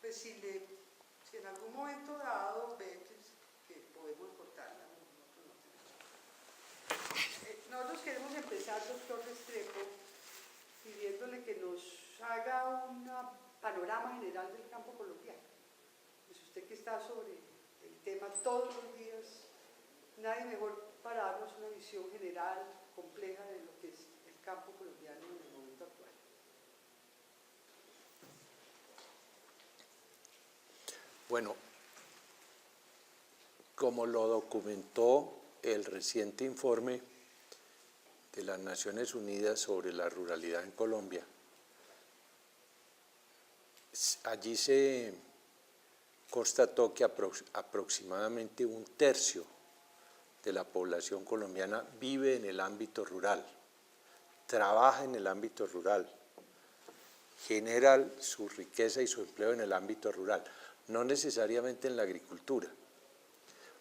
pues si en algún momento dado ve que podemos cortarla, nosotros queremos empezar, doctor Restrepo, pidiéndole que nos haga un panorama general del campo colombiano. Pues usted que está sobre el tema todos los días, nadie mejor para darnos una visión general, compleja de lo que es el campo colombiano en el momento actual. Bueno, como lo documentó el reciente informe de las Naciones Unidas sobre la ruralidad en Colombia, allí se constató que aproximadamente un tercio de la población colombiana vive en el ámbito rural, trabaja en el ámbito rural, genera su riqueza y su empleo en el ámbito rural, no necesariamente en la agricultura,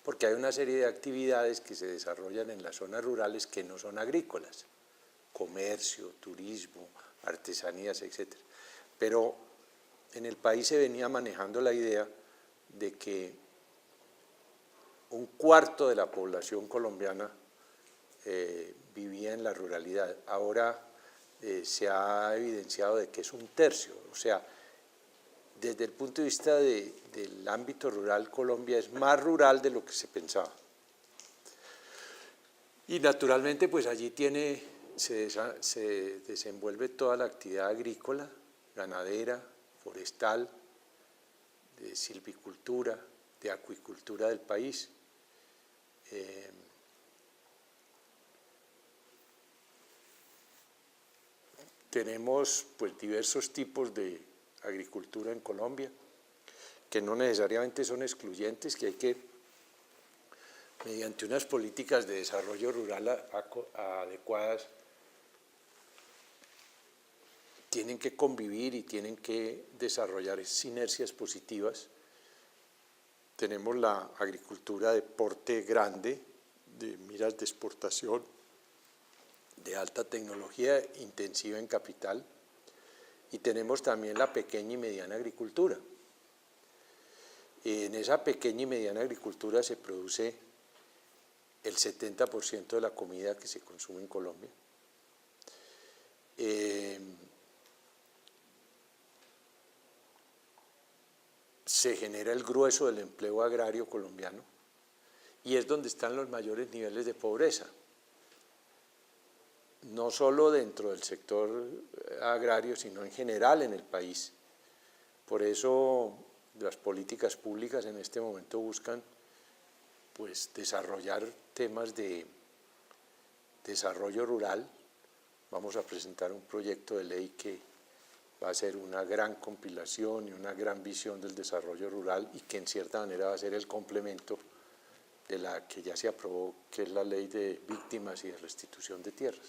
porque hay una serie de actividades que se desarrollan en las zonas rurales que no son agrícolas, comercio, turismo, artesanías, etc. Pero en el país se venía manejando la idea de que un cuarto de la población colombiana vivía en la ruralidad. Ahora se ha evidenciado de que es un tercio, o sea, desde el punto de vista del ámbito rural, Colombia es más rural de lo que se pensaba. Y naturalmente, pues allí se desenvuelve toda la actividad agrícola, ganadera, forestal, de silvicultura, de acuicultura del país. Tenemos pues diversos tipos de agricultura en Colombia, que no necesariamente son excluyentes, que hay que, mediante unas políticas de desarrollo rural adecuadas, tienen que convivir y tienen que desarrollar sinergias positivas. Tenemos la agricultura de porte grande, de miras de exportación, de alta tecnología, intensiva en capital, y tenemos también la pequeña y mediana agricultura. En esa pequeña y mediana agricultura se produce el 70% de la comida que se consume en Colombia. Se genera el grueso del empleo agrario colombiano y es donde están los mayores niveles de pobreza. No solo dentro del sector agrario, sino en general en el país. Por eso las políticas públicas en este momento buscan pues, desarrollar temas de desarrollo rural. Vamos a presentar un proyecto de ley que va a ser una gran compilación y una gran visión del desarrollo rural y que en cierta manera va a ser el complemento de la que ya se aprobó, que es la ley de víctimas y de restitución de tierras.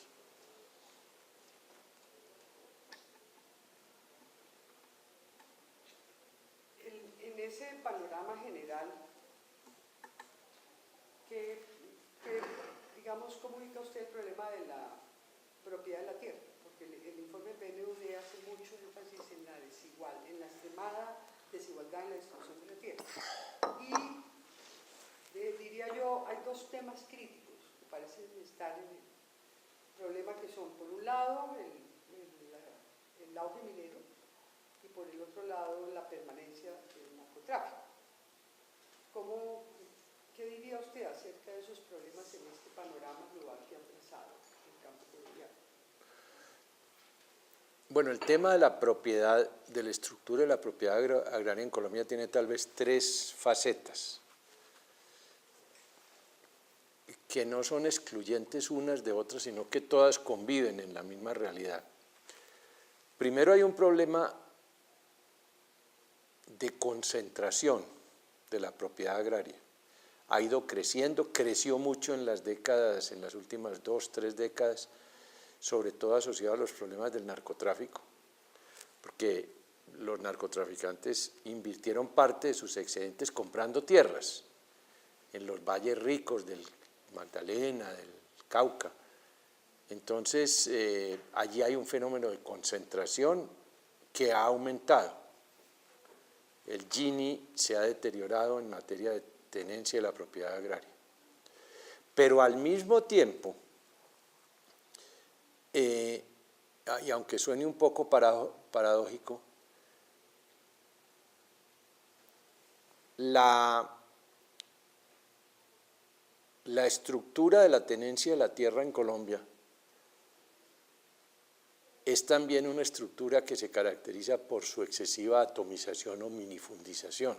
En ese panorama general, digamos, ¿cómo ubica usted el problema de la propiedad de la tierra? Porque el informe PNUD hace mucho énfasis en la en la extremada desigualdad en la distribución de la tierra. Y diría yo, hay dos temas críticos que parecen estar en el problema, que son, por un lado, el auge minero, y por el otro lado la permanencia del narcotráfico. ¿Qué diría usted acerca de esos problemas en este panorama global que ha trazado el campo colombiano? Bueno, el tema de la propiedad, de la estructura de la propiedad agraria en Colombia tiene tal vez tres facetas que no son excluyentes unas de otras, sino que todas conviven en la misma realidad. Primero hay un problema de concentración de la propiedad agraria. Ha ido creciendo, creció mucho en las décadas, en las últimas 2, 3 décadas, sobre todo asociado a los problemas del narcotráfico, porque los narcotraficantes invirtieron parte de sus excedentes comprando tierras en los valles ricos del Magdalena, del Cauca. Entonces, allí hay un fenómeno de concentración que ha aumentado. el Gini se ha deteriorado en materia de tenencia de la propiedad agraria. Pero al mismo tiempo, y aunque suene un poco paradójico, la estructura de la tenencia de la tierra en Colombia es también una estructura que se caracteriza por su excesiva atomización o minifundización.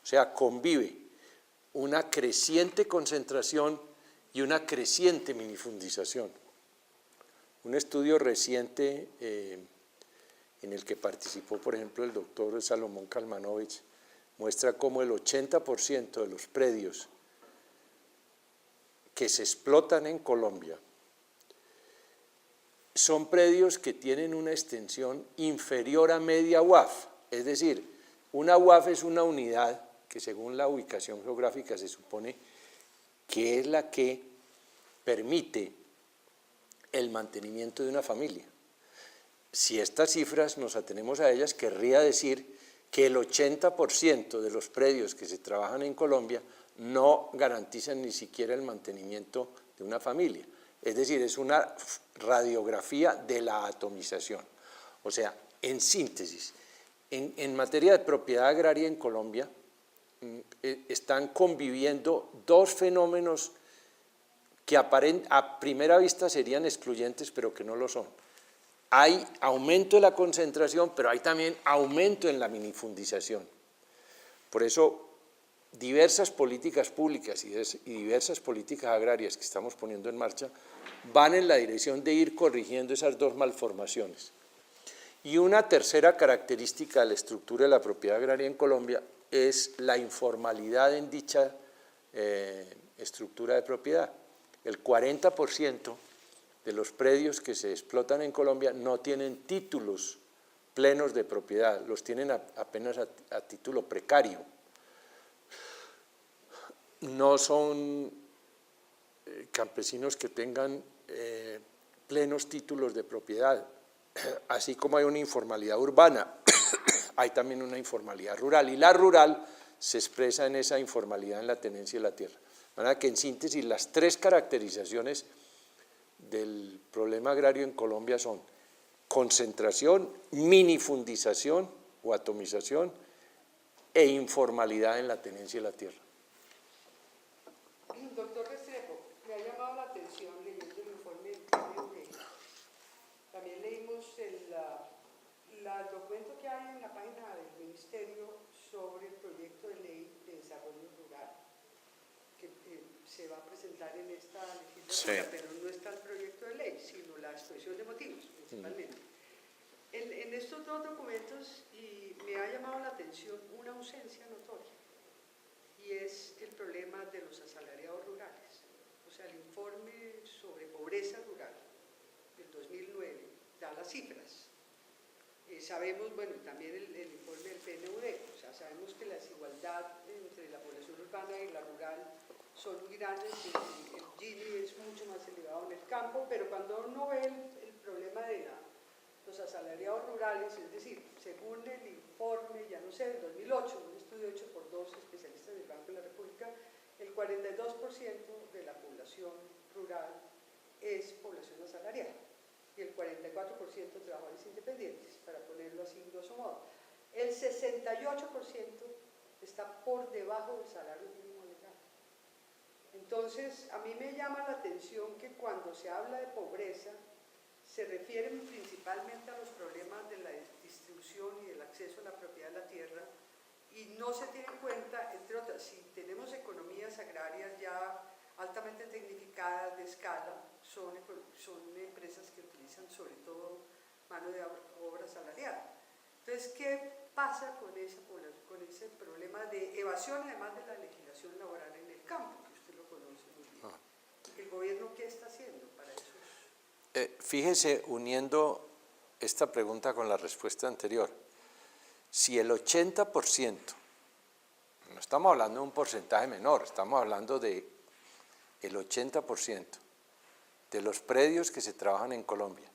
O sea, convive una creciente concentración y una creciente minifundización. Un estudio reciente en el que participó, por ejemplo, el doctor Salomón Kalmanovich, muestra cómo el 80% de los predios que se explotan en Colombia son predios que tienen una extensión inferior a media UAF, es decir, una UAF es una unidad que según la ubicación geográfica se supone que es la que permite el mantenimiento de una familia. Si estas cifras nos atenemos a ellas, querría decir que el 80% de los predios que se trabajan en Colombia no garantizan ni siquiera el mantenimiento de una familia. Es decir, es una radiografía de la atomización. O sea, en síntesis, en materia de propiedad agraria en Colombia están conviviendo dos fenómenos que a primera vista serían excluyentes, pero que no lo son. Hay aumento de la concentración, pero hay también aumento en la minifundización. Por eso, diversas políticas públicas y diversas políticas agrarias que estamos poniendo en marcha van en la dirección de ir corrigiendo esas dos malformaciones. Y una tercera característica de la estructura de la propiedad agraria en Colombia es la informalidad en dicha estructura de propiedad. El 40% de los predios que se explotan en Colombia no tienen títulos plenos de propiedad, los tienen apenas a título precario. No son campesinos que tengan plenos títulos de propiedad. Así como hay una informalidad urbana, hay también una informalidad rural, y la rural se expresa en esa informalidad en la tenencia de la tierra. De manera que en síntesis las tres caracterizaciones del problema agrario en Colombia son concentración, minifundización o atomización e informalidad en la tenencia de la tierra. Doctor Restrepo, me ha llamado la atención leyendo el informe del PNUD. También leímos el documento que hay en la página del Ministerio sobre el proyecto de ley de desarrollo rural, que se va a presentar en esta legislatura, sí, pero no está el proyecto de ley, sino la exposición de motivos, principalmente. En estos dos documentos me ha llamado la atención una ausencia notoria, y es el problema de los asalariados rurales. O sea, el informe sobre pobreza rural del 2009 da las cifras. Sabemos, bueno, también el informe del PNUD, o sea, sabemos que la desigualdad entre la población urbana y la rural son muy grandes, el Gini es mucho más elevado en el campo, pero cuando uno ve el problema de los asalariados rurales, es decir, según el informe, ya no sé, del 2008, un estudio hecho por dos especialistas del Banco de la República, el 42% de la población rural es población asalariada y el 44% trabajadores independientes, para ponerlo así grosso modo. El 68% está por debajo del salario mínimo legal. Entonces, a mí me llama la atención que cuando se habla de pobreza, se refieren principalmente a los problemas de la distribución y del acceso a la propiedad de la tierra, y no se tiene en cuenta, entre otras, si tenemos economías agrarias ya altamente tecnificadas de escala, son empresas que utilizan sobre todo mano de obra asalariada. Entonces, ¿qué pasa con ese problema de evasión, además de la legislación laboral en el campo, que usted lo conoce muy bien? ¿El gobierno qué está haciendo para eso? Fíjese, uniendo esta pregunta con la respuesta anterior, si el 80%, no estamos hablando de un porcentaje menor, estamos hablando de el 80% de los predios que se trabajan en Colombia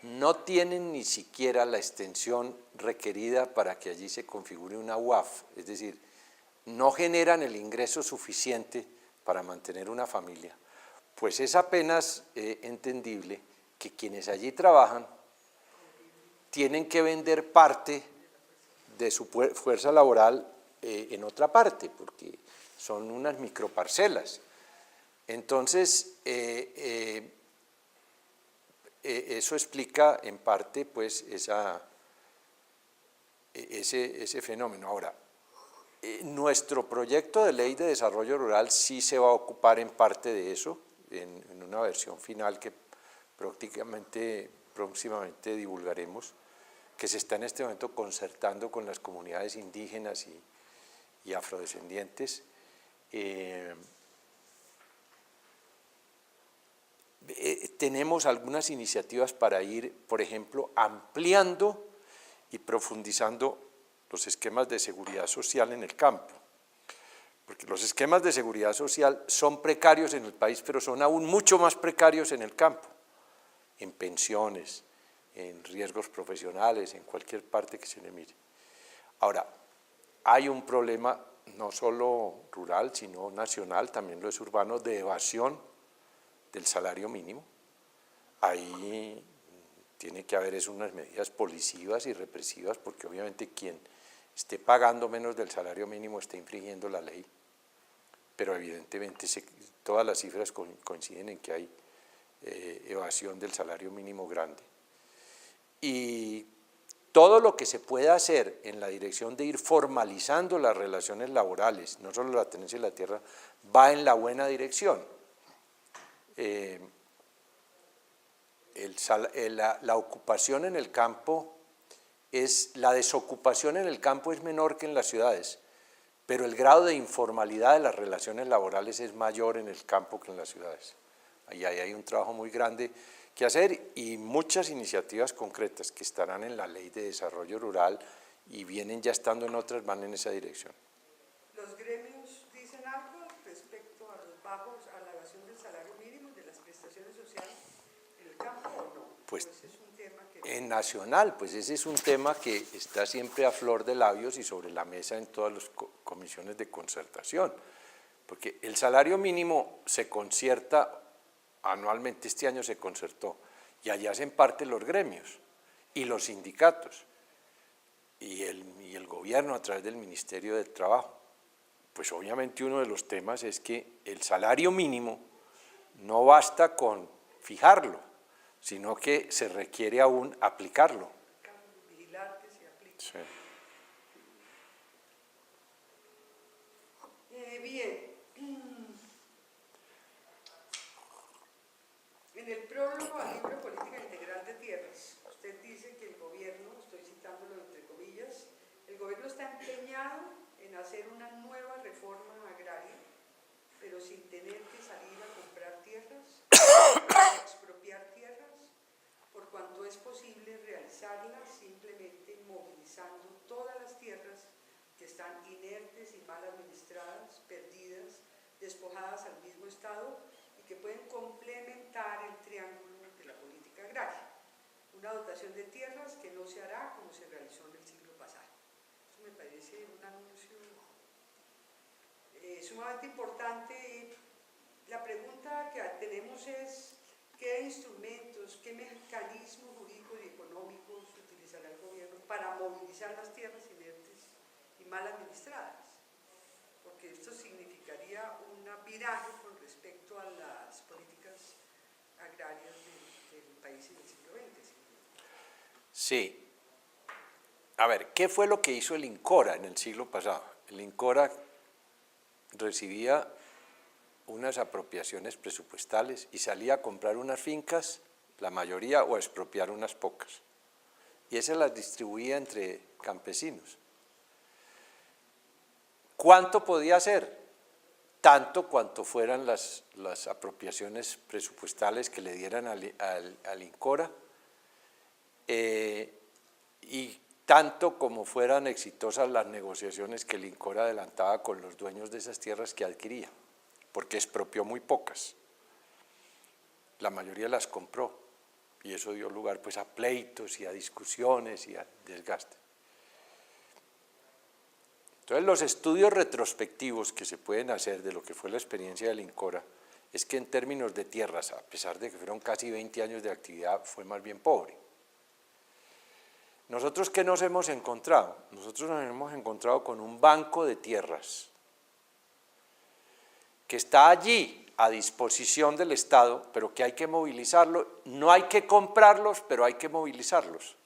no tienen ni siquiera la extensión requerida para que allí se configure una UAF, es decir, no generan el ingreso suficiente para mantener una familia, pues es apenas entendible que quienes allí trabajan tienen que vender parte de su fuerza laboral en otra parte, porque son unas microparcelas. Entonces, eso explica en parte pues ese fenómeno. Ahora, nuestro proyecto de ley de desarrollo rural sí se va a ocupar en parte de eso, en una versión final que próximamente divulgaremos, que se está en este momento concertando con las comunidades indígenas y afrodescendientes. Tenemos algunas iniciativas para ir, por ejemplo, ampliando y profundizando los esquemas de seguridad social en el campo, porque los esquemas de seguridad social son precarios en el país, pero son aún mucho más precarios en el campo, en pensiones, en riesgos profesionales, en cualquier parte que se le mire. Ahora, hay un problema no solo rural, sino nacional, también lo es urbano, de evasión del salario mínimo. Ahí tiene que haber unas medidas policivas y represivas, porque obviamente quien esté pagando menos del salario mínimo está infringiendo la ley, pero evidentemente todas las cifras coinciden en que hay evasión del salario mínimo grande. Y todo lo que se pueda hacer en la dirección de ir formalizando las relaciones laborales, no solo la tenencia de la tierra, va en la buena dirección. La ocupación en el campo la desocupación en el campo es menor que en las ciudades, pero el grado de informalidad de las relaciones laborales es mayor en el campo que en las ciudades. Ahí hay un trabajo muy grande que hacer y muchas iniciativas concretas que estarán en la Ley de Desarrollo Rural y vienen ya estando en otras, van en esa dirección. ¿Los gremios dicen algo respecto a los bajos, a la evasión del salario mínimo, de las prestaciones sociales en el campo o no? Pues es un tema que... en nacional, pues ese es un tema que está siempre a flor de labios y sobre la mesa en todas las comisiones de concertación, porque el salario mínimo se concierta anualmente, este año se concertó, y allá hacen parte los gremios y los sindicatos y el gobierno a través del Ministerio del Trabajo. Pues obviamente uno de los temas es que el salario mínimo no basta con fijarlo, sino que se requiere aún aplicarlo. Vigilar que se aplique. Sí. Bien. En el prólogo al libro Política Integral de Tierras, usted dice que el gobierno, estoy citándolo entre comillas, el gobierno está empeñado en hacer una nueva reforma agraria, pero sin tener que salir a comprar tierras, a expropiar tierras, por cuanto es posible realizarla simplemente movilizando todas las tierras que están inertes y mal administradas, perdidas, despojadas al mismo Estado y que pueden complementar el triángulo de la política agraria. Una dotación de tierras que no se hará como se realizó en el siglo pasado. Eso me parece un anuncio sumamente importante. La pregunta que tenemos es: ¿qué instrumentos, qué mecanismos jurídicos y económicos utilizará el gobierno para movilizar las tierras inertes y mal administradas? Porque esto significaría un viraje con respecto a las políticas agrarias del país en el siglo XX. Sí. A ver, ¿qué fue lo que hizo el INCORA en el siglo pasado? El INCORA recibía unas apropiaciones presupuestales y salía a comprar unas fincas, la mayoría, o a expropiar unas pocas. Y esas las distribuía entre campesinos. ¿Cuánto podía hacer? Tanto cuanto fueran las apropiaciones presupuestales que le dieran al INCORA, y tanto como fueran exitosas las negociaciones que el INCORA adelantaba con los dueños de esas tierras que adquiría, porque expropió muy pocas, la mayoría las compró. y eso dio lugar pues a pleitos y a discusiones y a desgaste. Entonces los estudios retrospectivos que se pueden hacer de lo que fue la experiencia del INCORA es que en términos de tierras, a pesar de que fueron casi 20 años de actividad, fue más bien pobre. ¿Nosotros qué nos hemos encontrado? Nosotros nos hemos encontrado con un banco de tierras que está allí a disposición del Estado, pero que hay que movilizarlo, no hay que comprarlos, pero hay que movilizarlos,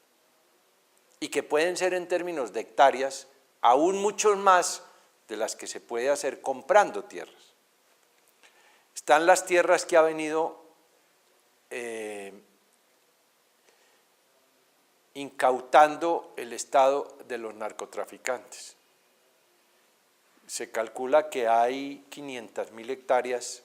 y que pueden ser en términos de hectáreas aún muchos más de las que se puede hacer comprando tierras. Están las tierras que ha venido incautando el Estado de los narcotraficantes. Se calcula que hay 500.000 hectáreas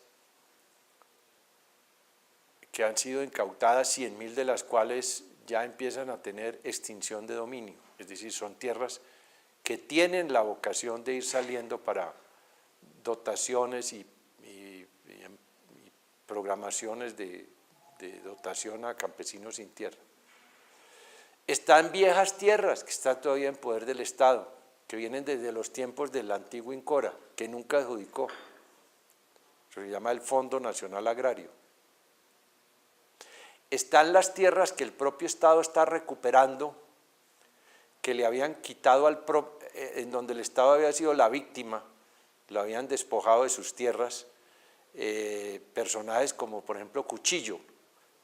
que han sido incautadas, 100.000 de las cuales ya empiezan a tener extinción de dominio, es decir, son tierras que tienen la vocación de ir saliendo para dotaciones y programaciones de dotación a campesinos sin tierra. Están viejas tierras que están todavía en poder del Estado, que vienen desde los tiempos del antiguo INCORA, que nunca adjudicó. Se llama el Fondo Nacional Agrario. Están las tierras que el propio Estado está recuperando, que le habían quitado en donde el Estado había sido la víctima, lo habían despojado de sus tierras, personajes como por ejemplo Cuchillo,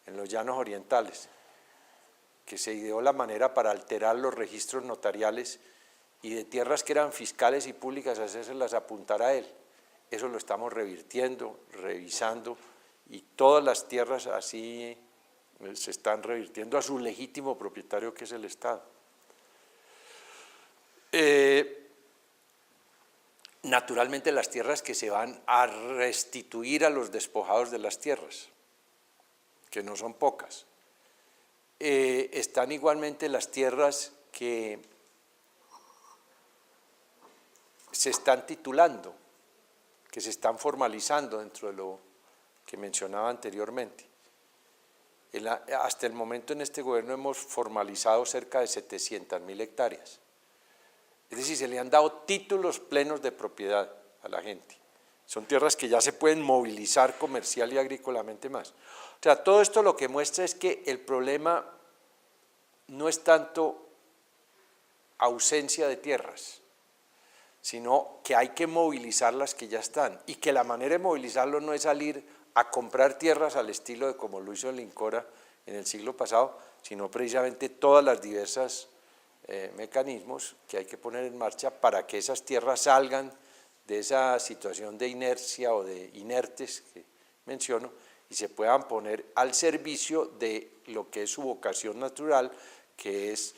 en los Llanos Orientales, que se ideó la manera para alterar los registros notariales y de tierras que eran fiscales y públicas hacérselas apuntar a él. Eso lo estamos revirtiendo, revisando, y todas las tierras así se están revirtiendo a su legítimo propietario, que es el Estado. Naturalmente las tierras que se van a restituir a los despojados de las tierras, que no son pocas. Están igualmente las tierras que se están titulando, que se están formalizando dentro de lo que mencionaba anteriormente. Hasta el momento en este gobierno hemos formalizado cerca de 700.000 hectáreas. Es decir, se le han dado títulos plenos de propiedad a la gente. Son tierras que ya se pueden movilizar comercial y agrícolamente más. O sea, todo esto lo que muestra es que el problema no es tanto ausencia de tierras, sino que hay que movilizar las que ya están, y que la manera de movilizarlo no es salir a comprar tierras al estilo de como lo hizo el INCORA en el siglo pasado, sino precisamente todas las diversas mecanismos que hay que poner en marcha para que esas tierras salgan de esa situación de inercia o de inertes que menciono y se puedan poner al servicio de lo que es su vocación natural, que es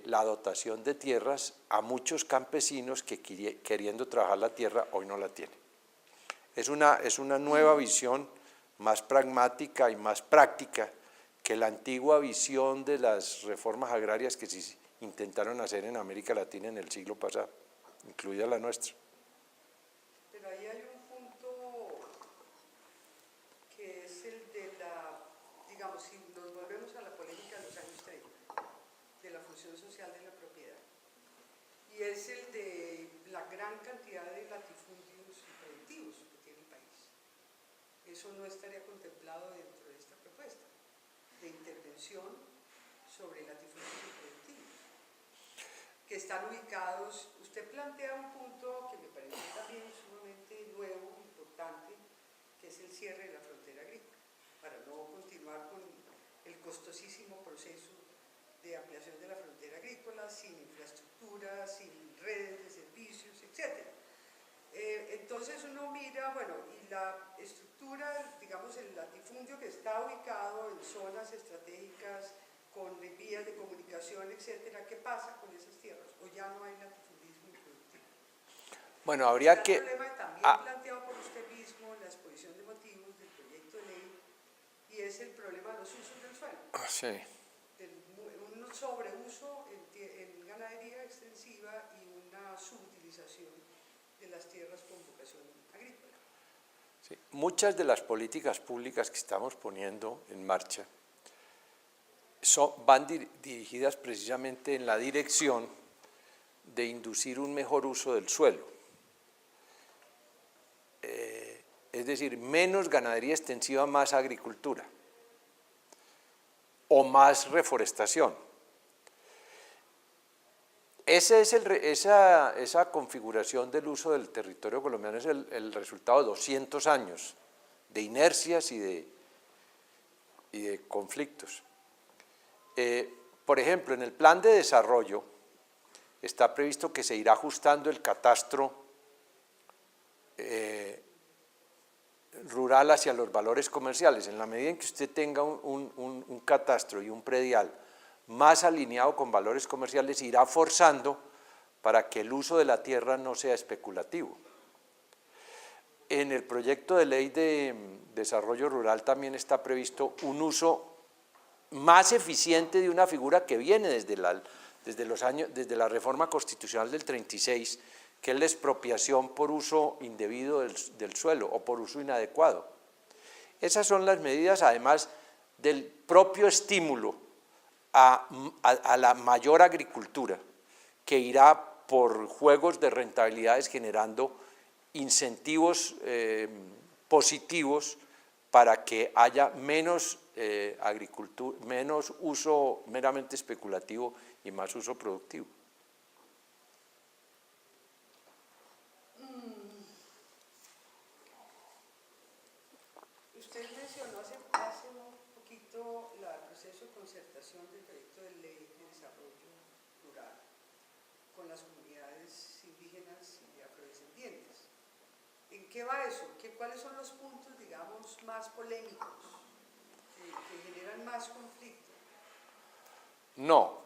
la dotación de tierras a muchos campesinos que queriendo trabajar la tierra hoy no la tienen. Es una nueva visión más pragmática y más práctica que la antigua visión de las reformas agrarias que se intentaron hacer en América Latina en el siglo pasado, incluida la nuestra. Pero ahí hay un punto que es el de la, digamos, si nos volvemos a la polémica de los años 30, de la función social de la propiedad, y es el de la gran cantidad de latifundios productivos que tiene el país. Eso no estaría contemplado dentro de esta propuesta de intervención sobre latifundios productivos, que están ubicados. Usted plantea un punto que me parece también sumamente nuevo, importante, que es el cierre de la frontera agrícola, para no continuar con el costosísimo proceso de ampliación de la frontera agrícola, sin infraestructura, sin redes de servicios, etc. Entonces uno mira, bueno, y la estructura, digamos, el latifundio que está ubicado en zonas estratégicas, con vías de comunicación, etcétera, ¿qué pasa con esas tierras? ¿O ya no hay latifundismo productivo? Bueno, habría que... El problema también planteado por usted mismo en la exposición de motivos del proyecto de ley, y es el problema de los usos del suelo. Sí. Un sobreuso en ganadería extensiva y una subutilización de las tierras con vocación agrícola. Sí. Muchas de las políticas públicas que estamos poniendo en marcha van dirigidas precisamente en la dirección de inducir un mejor uso del suelo. Es decir, menos ganadería extensiva, más agricultura o más reforestación. Esa configuración del uso del territorio colombiano es el resultado de 200 años de inercias y de conflictos. Por ejemplo, en el plan de desarrollo está previsto que se irá ajustando el catastro rural hacia los valores comerciales. En la medida en que usted tenga un catastro y un predial más alineado con valores comerciales, irá forzando para que el uso de la tierra no sea especulativo. En el proyecto de ley de desarrollo rural también está previsto un uso más eficiente de una figura que viene desde la reforma constitucional del 36, que es la expropiación por uso indebido del suelo o por uso inadecuado. Esas son las medidas, además del propio estímulo a la mayor agricultura, que irá por juegos de rentabilidades generando incentivos positivos para que haya menos menos uso meramente especulativo y más uso productivo. Usted mencionó hace un poquito el proceso de concertación del proyecto de ley de desarrollo rural con las comunidades indígenas y afrodescendientes. ¿En qué va eso? ¿Cuáles son los puntos, digamos, más polémicos que generan más conflicto? No,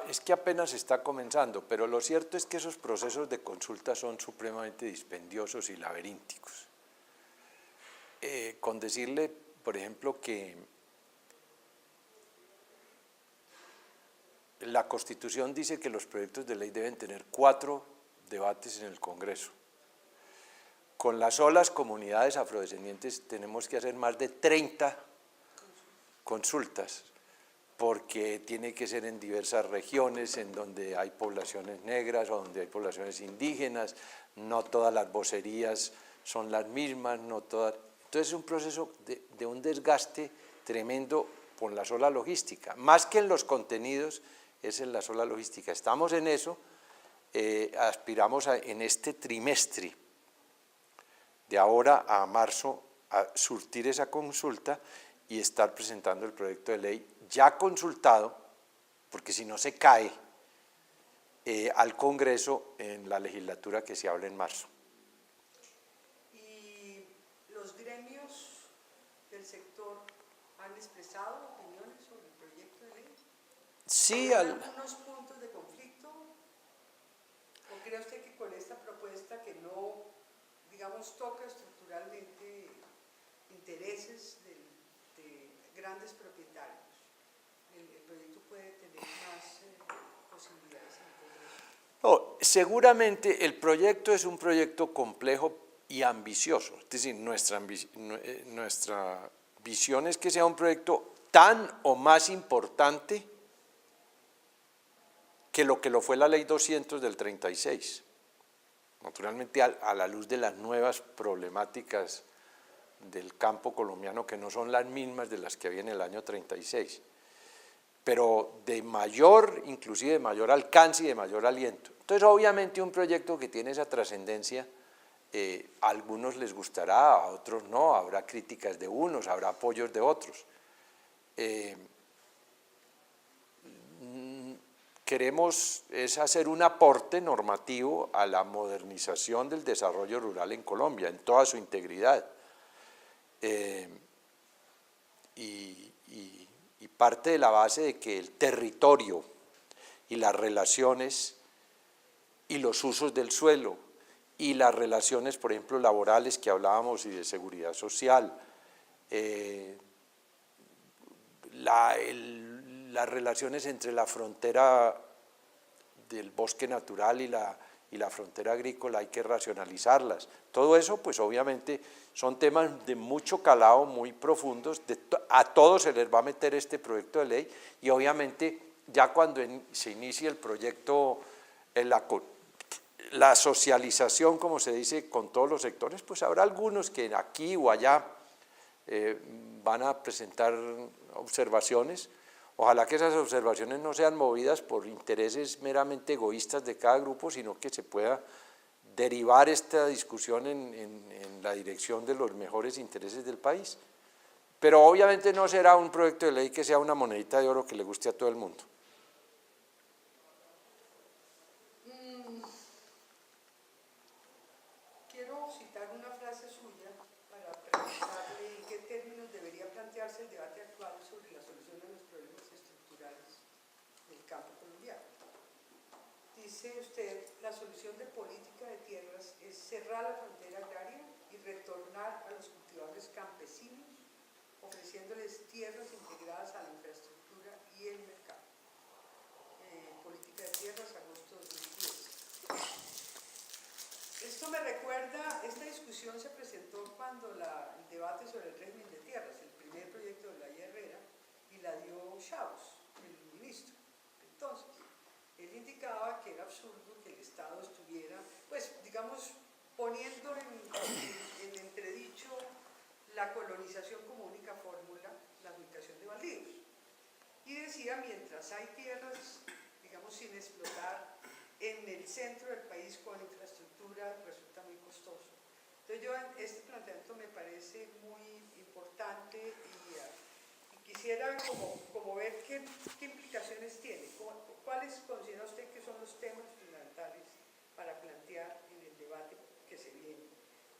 es que apenas está comenzando, pero lo cierto es que esos procesos de consulta son supremamente dispendiosos y laberínticos. Con decirle, por ejemplo, que la Constitución dice que los proyectos de ley deben tener 4 debates en el Congreso. Con las solas comunidades afrodescendientes tenemos que hacer más de 30 consultas, porque tiene que ser en diversas regiones, en donde hay poblaciones negras o donde hay poblaciones indígenas, no todas las vocerías son las mismas, no todas. Entonces es un proceso de un desgaste tremendo por la sola logística, más que en los contenidos, es en la sola logística. Estamos en eso, aspiramos en este trimestre, de ahora a marzo, a surtir esa consulta y estar presentando el proyecto de ley ya consultado, porque si no se cae al Congreso en la legislatura que se habla en marzo. ¿Y los gremios del sector han expresado opiniones sobre el proyecto de ley? Sí, ¿Hay algunos puntos de conflicto? ¿O cree usted que con esta propuesta que no, digamos, toca estructuralmente intereses de grandes propietarios, el proyecto puede tener más posibilidades en el Congreso? No, seguramente el proyecto es un proyecto complejo y ambicioso, es decir, nuestra visión es que sea un proyecto tan o más importante que lo fue la Ley 200 del 36, naturalmente a la luz de las nuevas problemáticas del campo colombiano, que no son las mismas de las que había en el año 36, pero de mayor, inclusive de mayor alcance y de mayor aliento. Entonces, obviamente, un proyecto que tiene esa trascendencia, a algunos les gustará, a otros no, habrá críticas de unos, habrá apoyos de otros. Queremos es hacer un aporte normativo a la modernización del desarrollo rural en Colombia, en toda su integridad. Y parte de la base de que el territorio y las relaciones y los usos del suelo y las relaciones, por ejemplo, laborales que hablábamos y de seguridad social, las relaciones entre la frontera del bosque natural y y la frontera agrícola hay que racionalizarlas. Todo eso, pues obviamente, son temas de mucho calado, muy profundos, a todos se les va a meter este proyecto de ley y obviamente ya cuando se inicie el proyecto, la socialización, como se dice, con todos los sectores, pues habrá algunos que aquí o allá van a presentar observaciones. Ojalá que esas observaciones no sean movidas por intereses meramente egoístas de cada grupo, sino que se pueda derivar esta discusión en la dirección de los mejores intereses del país. Pero obviamente no será un proyecto de ley que sea una monedita de oro que le guste a todo el mundo. Quiero citar una frase suya para preguntarle en qué términos debería plantearse el debate actual sobre la solución de los problemas estructurales del campo colombiano. Dice usted, la solución de política de tierras es cerrar la frontera agraria y retornar a los cultivadores campesinos, ofreciéndoles tierras integradas a la infraestructura y el mercado. Política de tierras, agosto 2010. Esto me recuerda, esta discusión se presentó cuando el debate sobre el régimen de tierras, el primer proyecto de Olaya Herrera, y la dio Chaus, el ministro. Entonces, él indicaba que era absurdo que el Estado estuviera, pues, digamos, poniendo en entredicho la colonización como única fórmula, la adjudicación de baldíos. Y decía, mientras hay tierras, digamos, sin explotar, en el centro del país con infraestructura resulta muy costoso. Entonces este planteamiento me parece muy importante y quisiera como ver qué implicaciones tiene, cuáles considera usted que son los temas fundamentales para plantear en el debate que se viene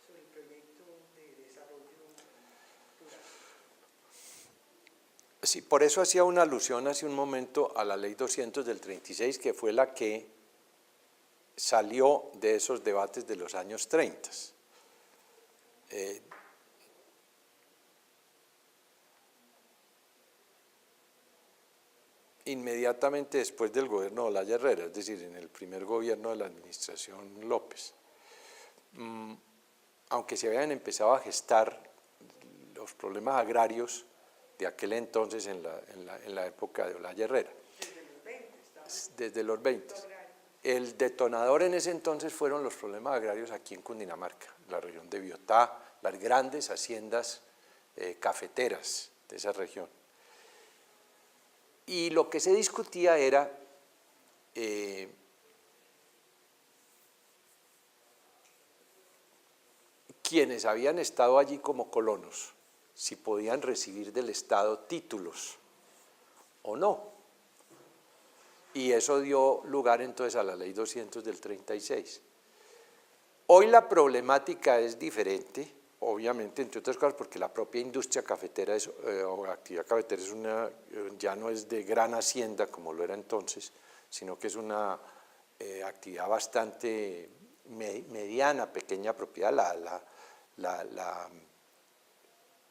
sobre el proyecto de desarrollo rural. Sí, por eso hacía una alusión hace un momento a la ley 200 del 36, que fue la que salió de esos debates de los años 30. Inmediatamente después del gobierno de Olaya Herrera, es decir, en el primer gobierno de la administración López, aunque se habían empezado a gestar los problemas agrarios de aquel entonces en la época de Olaya Herrera. Desde los 20. El detonador en ese entonces fueron los problemas agrarios aquí en Cundinamarca, la región de Biotá, las grandes haciendas cafeteras de esa región. Y lo que se discutía era quienes habían estado allí como colonos, si podían recibir del Estado títulos o no. Y eso dio lugar entonces a la ley 200 del 36. Hoy la problemática es diferente, obviamente, entre otras cosas, porque la propia industria cafetera o actividad cafetera ya no es de gran hacienda como lo era entonces, sino que es una actividad bastante mediana, pequeña propiedad. La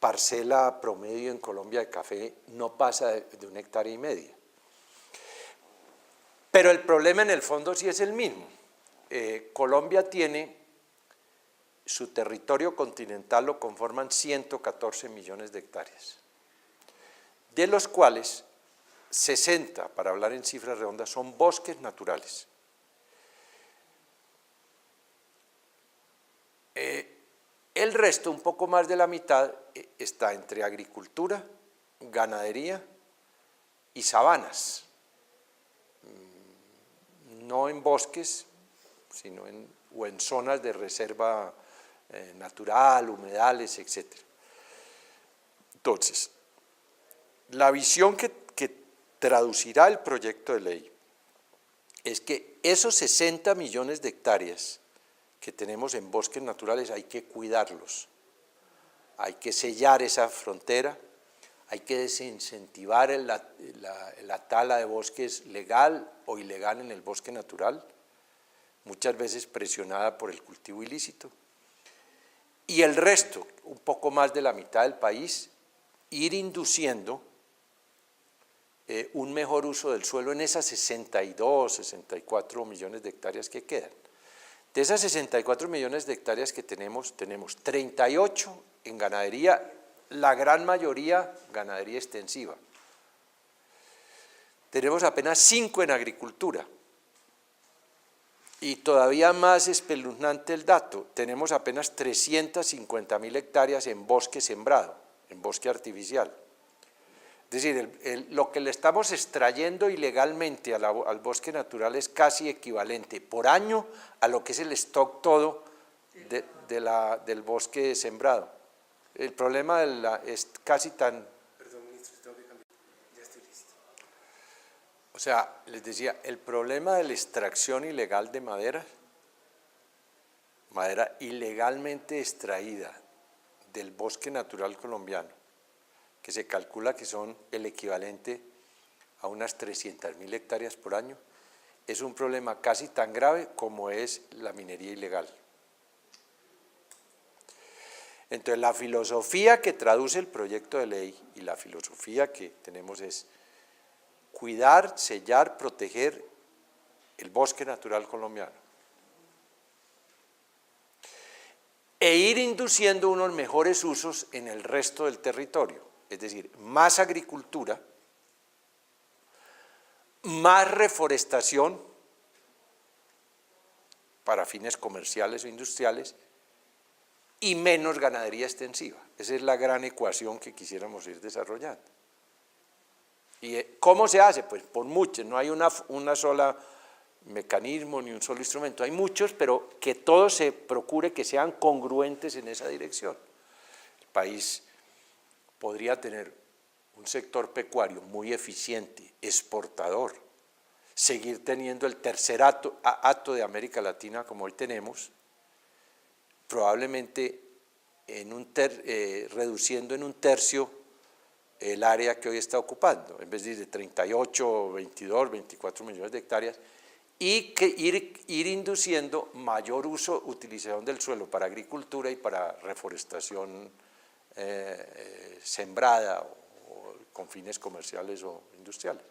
parcela promedio en Colombia de café no pasa de 1,5 hectáreas. Pero el problema en el fondo sí es el mismo. Colombia tiene, su territorio continental lo conforman 114 millones de hectáreas, de los cuales 60, para hablar en cifras redondas, son bosques naturales. El resto, un poco más de la mitad, está entre agricultura, ganadería y sabanas. No en bosques, sino o en zonas de reserva natural, humedales, etc. Entonces, la visión que traducirá el proyecto de ley es que esos 60 millones de hectáreas que tenemos en bosques naturales hay que cuidarlos, hay que sellar esa frontera, hay que desincentivar la tala de bosques legal o ilegal en el bosque natural, muchas veces presionada por el cultivo ilícito. Y el resto, un poco más de la mitad del país, ir induciendo un mejor uso del suelo en esas 62, 64 millones de hectáreas que quedan. De esas 64 millones de hectáreas que tenemos 38 en ganadería, la gran mayoría ganadería extensiva. Tenemos apenas 5 en agricultura. Y todavía más espeluznante el dato, tenemos apenas 350.000 hectáreas en bosque sembrado, en bosque artificial. Es decir, lo que le estamos extrayendo ilegalmente al bosque natural es casi equivalente por año a lo que es el stock todo del bosque sembrado. El problema es casi tan... Perdón, ministro, tengo que cambiar. Ya estoy listo. O sea, les decía, el problema de la extracción ilegal de madera ilegalmente extraída del bosque natural colombiano, que se calcula que son el equivalente a unas 300.000 hectáreas por año, es un problema casi tan grave como es la minería ilegal. Entonces, la filosofía que traduce el proyecto de ley y la filosofía que tenemos es cuidar, sellar, proteger el bosque natural colombiano e ir induciendo unos mejores usos en el resto del territorio. Es decir, más agricultura, más reforestación para fines comerciales o industriales y menos ganadería extensiva. Esa es la gran ecuación que quisiéramos ir desarrollando. ¿Y cómo se hace? Pues por muchos, no hay una sola mecanismo ni un solo instrumento, hay muchos, pero que todos se procure que sean congruentes en esa dirección. El país podría tener un sector pecuario muy eficiente, exportador, seguir teniendo el tercer hato de América Latina como hoy tenemos, probablemente reduciendo en un tercio el área que hoy está ocupando, en vez de 38, 22, 24 millones de hectáreas, y que ir induciendo mayor utilización del suelo para agricultura y para reforestación sembrada o con fines comerciales o industriales.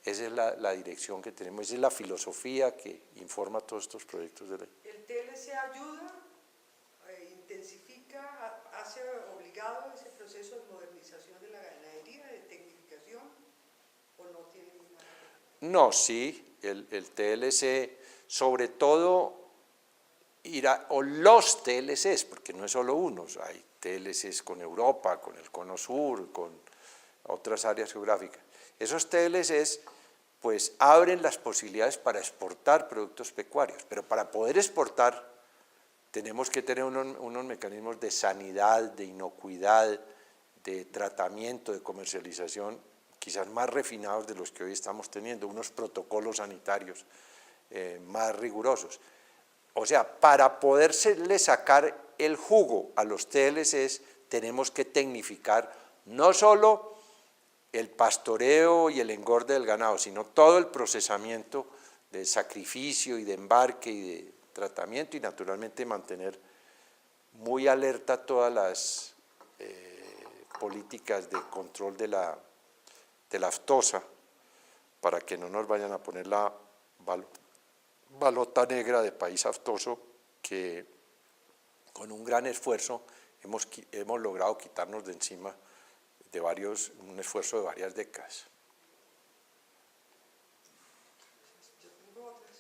Esa es la dirección que tenemos, esa es la filosofía que informa todos estos proyectos de ley. ¿El TLC ayuda, intensifica, hace obligado ese proceso de modernización de la ganadería, de tecnificación, o no tiene nada que ver? No, sí, el TLC, sobre todo, o los TLCs, porque no es solo unos, hay TLCs con Europa, con el Cono Sur, con otras áreas geográficas. Esos TLCs pues abren las posibilidades para exportar productos pecuarios, pero para poder exportar tenemos que tener unos mecanismos de sanidad, de inocuidad, de tratamiento, de comercialización, quizás más refinados de los que hoy estamos teniendo, unos protocolos sanitarios más rigurosos. O sea, para poderle sacar el jugo a los TLCs tenemos que tecnificar no solo el pastoreo y el engorde del ganado, sino todo el procesamiento de sacrificio y de embarque y de tratamiento, y naturalmente mantener muy alerta todas las políticas de control de la aftosa para que no nos vayan a poner la balota negra de país aftoso que con un gran esfuerzo hemos logrado quitarnos de encima un esfuerzo de varias décadas. Yo tengo otras.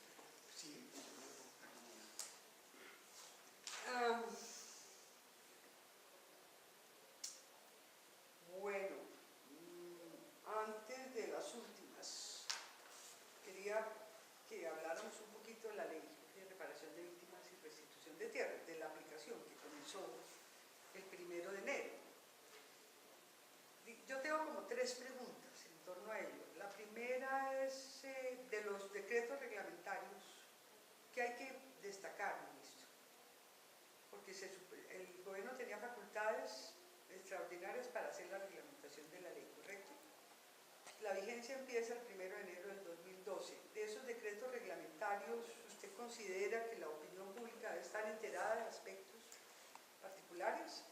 Sí. Bueno, antes de las últimas, quería que habláramos un poquito de la ley de reparación de víctimas y restitución de tierras, de la aplicación que comenzó el 1 de enero. Yo tengo como 3 preguntas en torno a ello. La primera es de los decretos reglamentarios que hay que destacar, ministro, porque el gobierno tenía facultades extraordinarias para hacer la reglamentación de la ley, ¿correcto? La vigencia empieza el 1 de enero del 2012. De esos decretos reglamentarios, ¿usted considera que la opinión pública debe estar enterada de aspectos particulares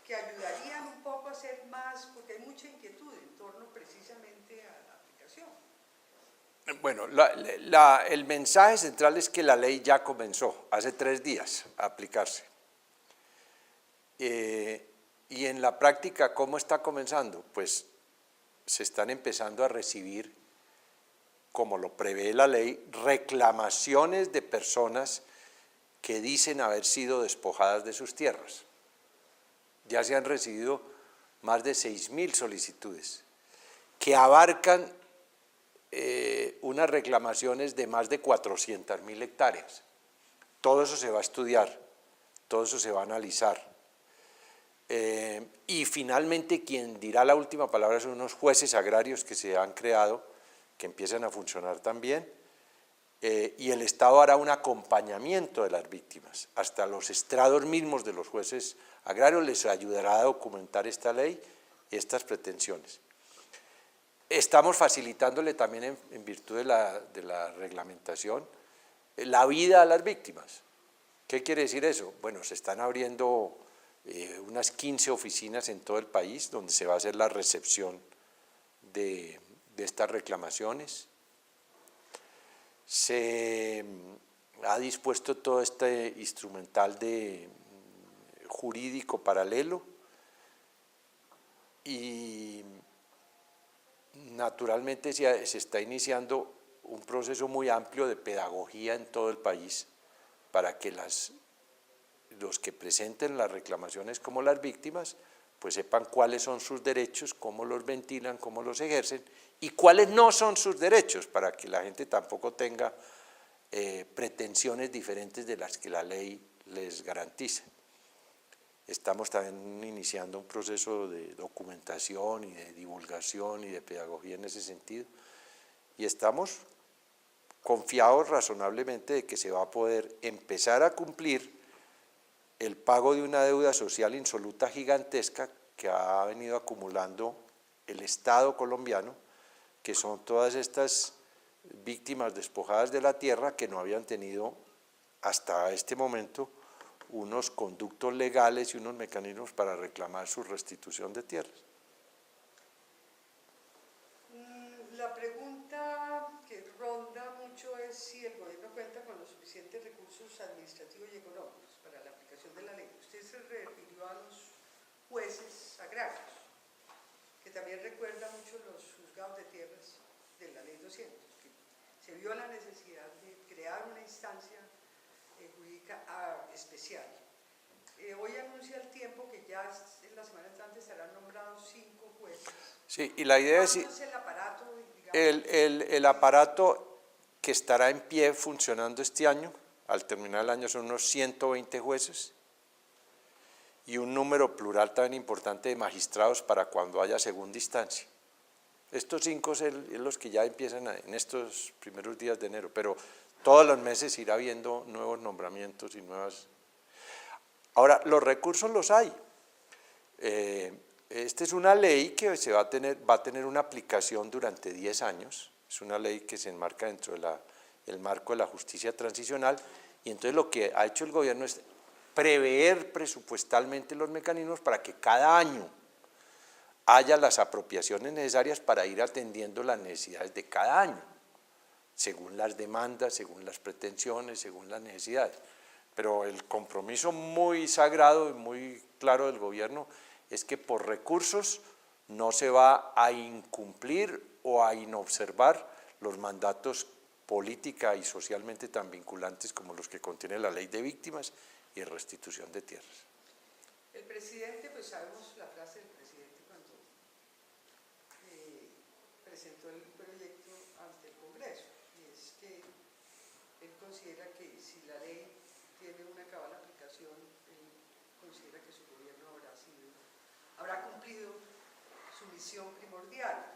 que ayudarían un poco a hacer más, porque hay mucha inquietud en torno precisamente a la aplicación? Bueno, el mensaje central es que la ley ya comenzó hace 3 días a aplicarse. Y en la práctica, ¿cómo está comenzando? Pues se están empezando a recibir, como lo prevé la ley, reclamaciones de personas que dicen haber sido despojadas de sus tierras. Ya se han recibido más de 6.000 solicitudes, que abarcan unas reclamaciones de más de 400.000 hectáreas. Todo eso se va a estudiar, todo eso se va a analizar. Y finalmente quien dirá la última palabra son unos jueces agrarios que se han creado, que empiezan a funcionar también, y el Estado hará un acompañamiento de las víctimas. Hasta los estrados mismos de los jueces agrarios les ayudará a documentar esta ley y estas pretensiones. Estamos facilitándole también, en virtud de la reglamentación, la vida a las víctimas. ¿Qué quiere decir eso? Bueno, se están abriendo unas 15 oficinas en todo el país donde se va a hacer la recepción de estas reclamaciones. Se ha dispuesto todo este instrumental jurídico paralelo y naturalmente se está iniciando un proceso muy amplio de pedagogía en todo el país para que los que presenten las reclamaciones como las víctimas pues sepan cuáles son sus derechos, cómo los ventilan, cómo los ejercen y cuáles no son sus derechos, para que la gente tampoco tenga pretensiones diferentes de las que la ley les garantiza. Estamos también iniciando un proceso de documentación y de divulgación y de pedagogía en ese sentido, y estamos confiados razonablemente de que se va a poder empezar a cumplir el pago de una deuda social insoluta gigantesca que ha venido acumulando el Estado colombiano, que son todas estas víctimas despojadas de la tierra que no habían tenido hasta este momento unos conductos legales y unos mecanismos para reclamar su restitución de tierras. La pregunta que ronda mucho es si el gobierno cuenta con los suficientes recursos administrativos y económicos para la aplicación de la ley. Usted se refirió a los jueces agrarios, que también recuerda mucho los juzgados de tierras de la ley 200, que se vio la necesidad de crear una instancia jurídica especial. Hoy anuncia el tiempo que ya en la semana entrante estarán nombrados 5 jueces. Sí, y la idea es el aparato, digamos, el aparato que estará en pie funcionando este año, al terminar el año son unos 120 jueces y un número plural también importante de magistrados para cuando haya segunda instancia. Estos 5 son los que ya empiezan en estos primeros días de enero, pero todos los meses irá habiendo nuevos nombramientos y nuevas. Ahora, los recursos los hay. Esta es una ley que va a tener una aplicación durante 10 años, es una ley que se enmarca dentro del marco de la justicia transicional, y entonces lo que ha hecho el gobierno es prever presupuestalmente los mecanismos para que cada año haya las apropiaciones necesarias para ir atendiendo las necesidades de cada año, según las demandas, según las pretensiones, según las necesidades. Pero el compromiso muy sagrado y muy claro del gobierno es que por recursos no se va a incumplir o a inobservar los mandatos política y socialmente tan vinculantes como los que contiene la ley de víctimas y restitución de tierras. El presidente, pues sabemos la frase del presidente cuando presentó el proyecto ante el Congreso, y es que él considera que si la ley tiene una cabal aplicación, él considera que su gobierno habrá cumplido su misión primordial.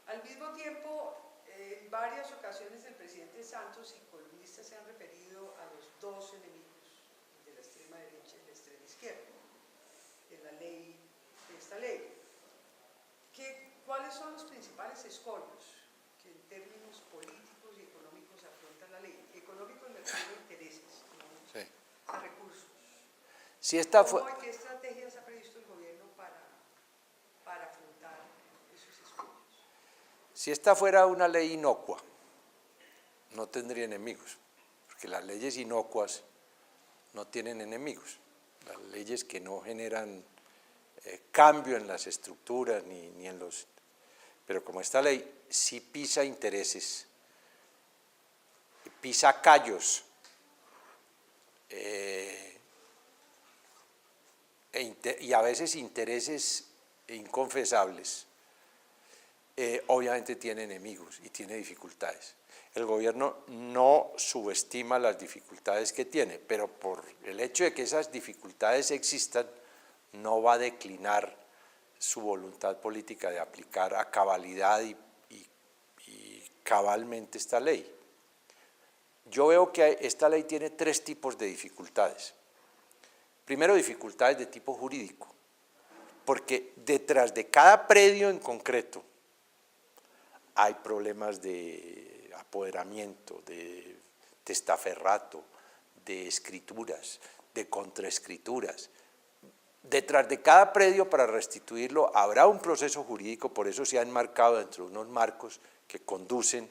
Al mismo tiempo, en varias ocasiones el presidente Santos y columnistas se han referido a los 2 enemigos de la extrema derecha y la extrema izquierda de esta ley. ¿Cuáles son los principales escollos que en términos políticos y económicos afronta la ley? Económicos me refiero a intereses, ¿no? Sí. A recursos. Si esta ¿Cómo y qué estrategias ha previsto el gobierno para afrontar esos escollos? Si esta fuera una ley inocua, no tendría enemigos, porque las leyes inocuas no tienen enemigos, las leyes que no generan cambio en las estructuras ni en los... Pero como esta ley sí pisa intereses, pisa callos, y a veces intereses inconfesables, obviamente tiene enemigos y tiene dificultades. El gobierno no subestima las dificultades que tiene, pero por el hecho de que esas dificultades existan, no va a declinar su voluntad política de aplicar a cabalidad y cabalmente esta ley. Yo veo que esta ley tiene tres tipos de dificultades. Primero, dificultades de tipo jurídico, porque detrás de cada predio en concreto hay problemas de apoderamiento, de testaferrato, de escrituras, de contraescrituras. Detrás de cada predio, para restituirlo, habrá un proceso jurídico, por eso se ha enmarcado dentro de unos marcos que conducen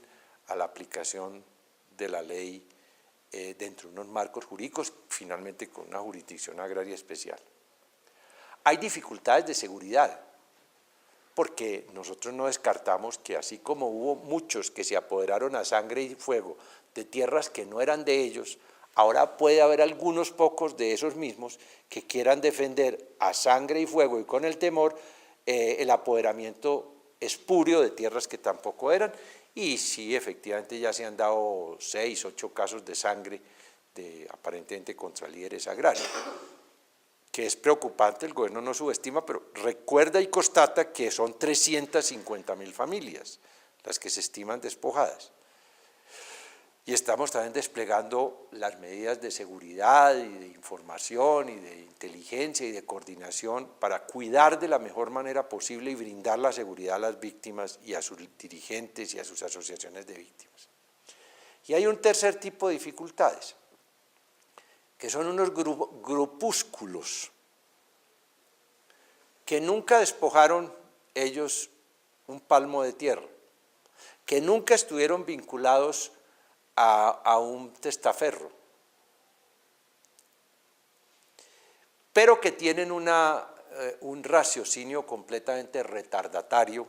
a la aplicación de la ley dentro de unos marcos jurídicos, finalmente con una jurisdicción agraria especial. Hay dificultades de seguridad, porque nosotros no descartamos que así como hubo muchos que se apoderaron a sangre y fuego de tierras que no eran de ellos, ahora puede haber algunos pocos de esos mismos que quieran defender a sangre y fuego y con el temor el apoderamiento espurio de tierras que tampoco eran, y sí, efectivamente ya se han dado 6, 8 casos de sangre aparentemente contra líderes agrarios, que es preocupante, el gobierno no subestima, pero recuerda y constata que son 350.000 familias las que se estiman despojadas. Y estamos también desplegando las medidas de seguridad y de información y de inteligencia y de coordinación para cuidar de la mejor manera posible y brindar la seguridad a las víctimas y a sus dirigentes y a sus asociaciones de víctimas. Y hay un tercer tipo de dificultades, que son unos grupúsculos que nunca despojaron ellos un palmo de tierra, que nunca estuvieron vinculados a un testaferro, pero que tienen un raciocinio completamente retardatario,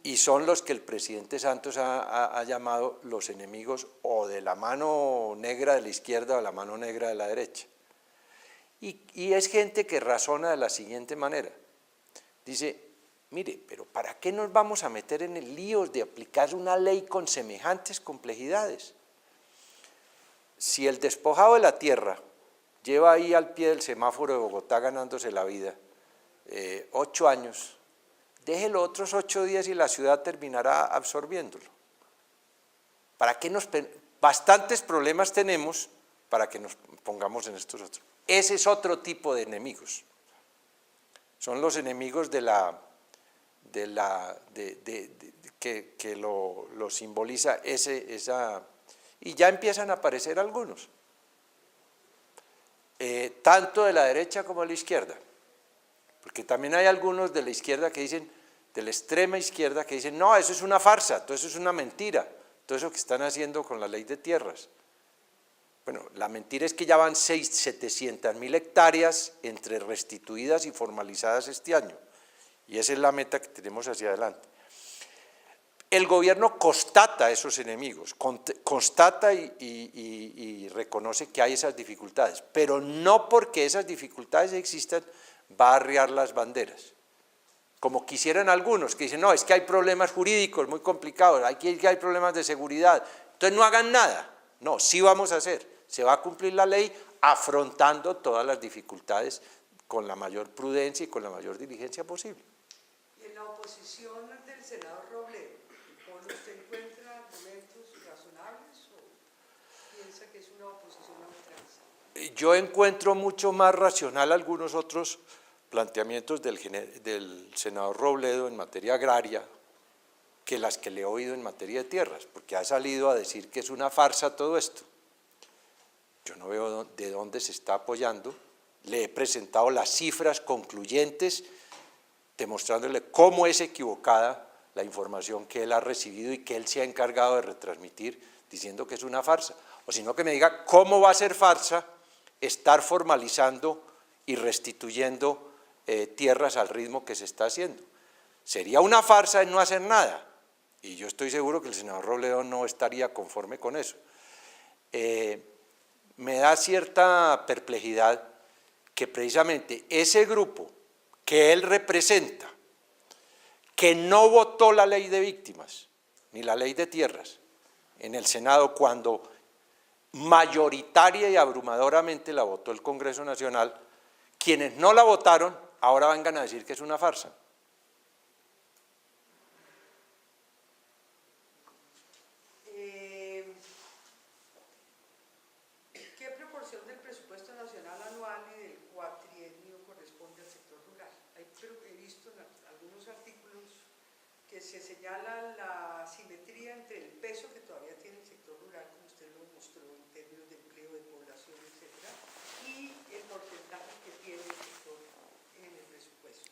y son los que el presidente Santos ha llamado los enemigos o de la mano negra de la izquierda o de la mano negra de la derecha. Y es gente que razona de la siguiente manera, dice: mire, pero ¿para qué nos vamos a meter en el lío de aplicar una ley con semejantes complejidades? Si el despojado de la tierra lleva ahí al pie del semáforo de Bogotá ganándose la vida 8 años, déjelo otros 8 días y la ciudad terminará absorbiéndolo. ¿Para qué bastantes problemas tenemos para que nos pongamos en estos otros? Ese es otro tipo de enemigos. Son los enemigos que lo simboliza esa, y ya empiezan a aparecer algunos, tanto de la derecha como de la izquierda, porque también hay algunos de la izquierda que dicen, de la extrema izquierda, que dicen: no, eso es una farsa, todo eso es una mentira, todo eso que están haciendo con la ley de tierras. Bueno, la mentira es que ya van 700.000 hectáreas entre restituidas y formalizadas este año, y esa es la meta que tenemos hacia adelante. El gobierno constata esos enemigos, constata y reconoce que hay esas dificultades, pero no porque esas dificultades existan va a arriar las banderas, como quisieran algunos, que dicen: no, es que hay problemas jurídicos muy complicados, aquí hay problemas de seguridad, entonces no hagan nada. No, sí vamos a hacer, se va a cumplir la ley afrontando todas las dificultades con la mayor prudencia y con la mayor diligencia posible. Y en la oposición del senador Robledo, ¿usted encuentra argumentos razonables o piensa que es una oposición a ultranza? Yo encuentro mucho más racional algunos otros planteamientos del senador Robledo en materia agraria que las que le he oído en materia de tierras, porque ha salido a decir que es una farsa todo esto. Yo no veo de dónde se está apoyando. Le he presentado las cifras concluyentes demostrándole cómo es equivocada la información que él ha recibido y que él se ha encargado de retransmitir diciendo que es una farsa, o sino que me diga cómo va a ser farsa estar formalizando y restituyendo tierras al ritmo que se está haciendo. Sería una farsa en no hacer nada, y yo estoy seguro que el senador Robledo no estaría conforme con eso. Me da cierta perplejidad que precisamente ese grupo que él representa, que no votó la ley de víctimas, ni la ley de tierras, en el Senado cuando mayoritaria y abrumadoramente la votó el Congreso Nacional, quienes no la votaron ahora vengan a decir que es una farsa. ¿Qué proporción del presupuesto nacional anual y del cuatrienio corresponde al sector rural? He visto en algunos artículos que se señala la asimetría entre el peso que todavía tiene el sector rural, como usted lo mostró en términos de empleo, de población, etcétera, y el porcentaje que tiene el sector en el presupuesto.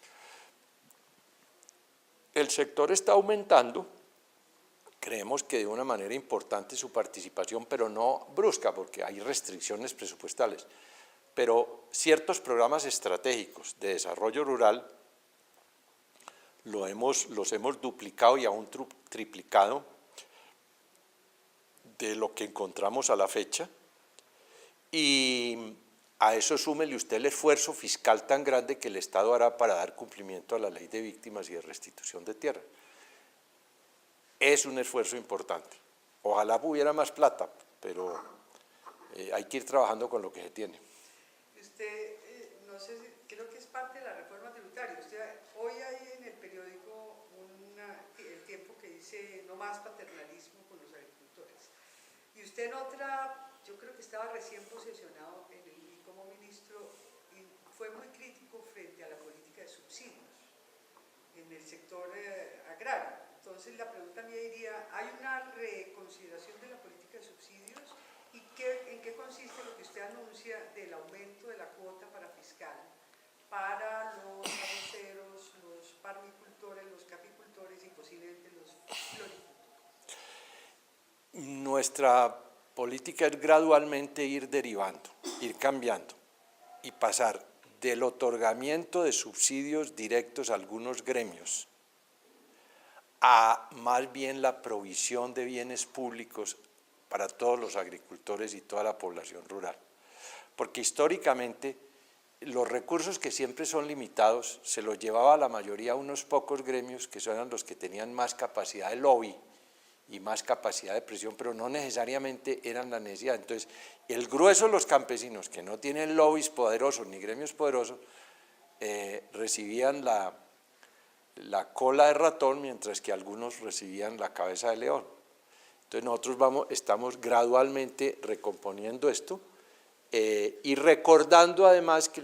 El sector está aumentando, creemos que de una manera importante su participación, pero no brusca, porque hay restricciones presupuestales. Pero ciertos programas estratégicos de desarrollo rural los hemos duplicado y aún triplicado de lo que encontramos a la fecha, y a eso súmele usted el esfuerzo fiscal tan grande que el Estado hará para dar cumplimiento a la ley de víctimas y de restitución de tierra. Es un esfuerzo importante. Ojalá hubiera más plata, pero hay que ir trabajando con lo que se tiene. Usted, no sé, creo que es parte de la reforma tributaria. Usted, hoy hay en el periódico el Tiempo que dice no más paternalismo con los agricultores. Y usted en otra, yo creo que estaba recién posesionado como ministro y fue muy crítico frente a la política de subsidios en el sector agrario. Entonces la pregunta mía iría, ¿hay una reconsideración de la política de subsidios? ¿Y en qué consiste lo que usted anuncia del aumento de la cuota para fiscal para los arroceros, los parvicultores, los caficultores y posiblemente los floricultores? Nuestra política es gradualmente ir derivando, ir cambiando y pasar del otorgamiento de subsidios directos a algunos gremios a más bien la provisión de bienes públicos para todos los agricultores y toda la población rural. Porque históricamente los recursos que siempre son limitados se los llevaba la mayoría a unos pocos gremios que eran los que tenían más capacidad de lobby y más capacidad de presión, pero no necesariamente eran la necesidad. Entonces, el grueso de los campesinos que no tienen lobbies poderosos ni gremios poderosos recibían la cola de ratón, mientras que algunos recibían la cabeza de león. Entonces nosotros estamos gradualmente recomponiendo esto y recordando además que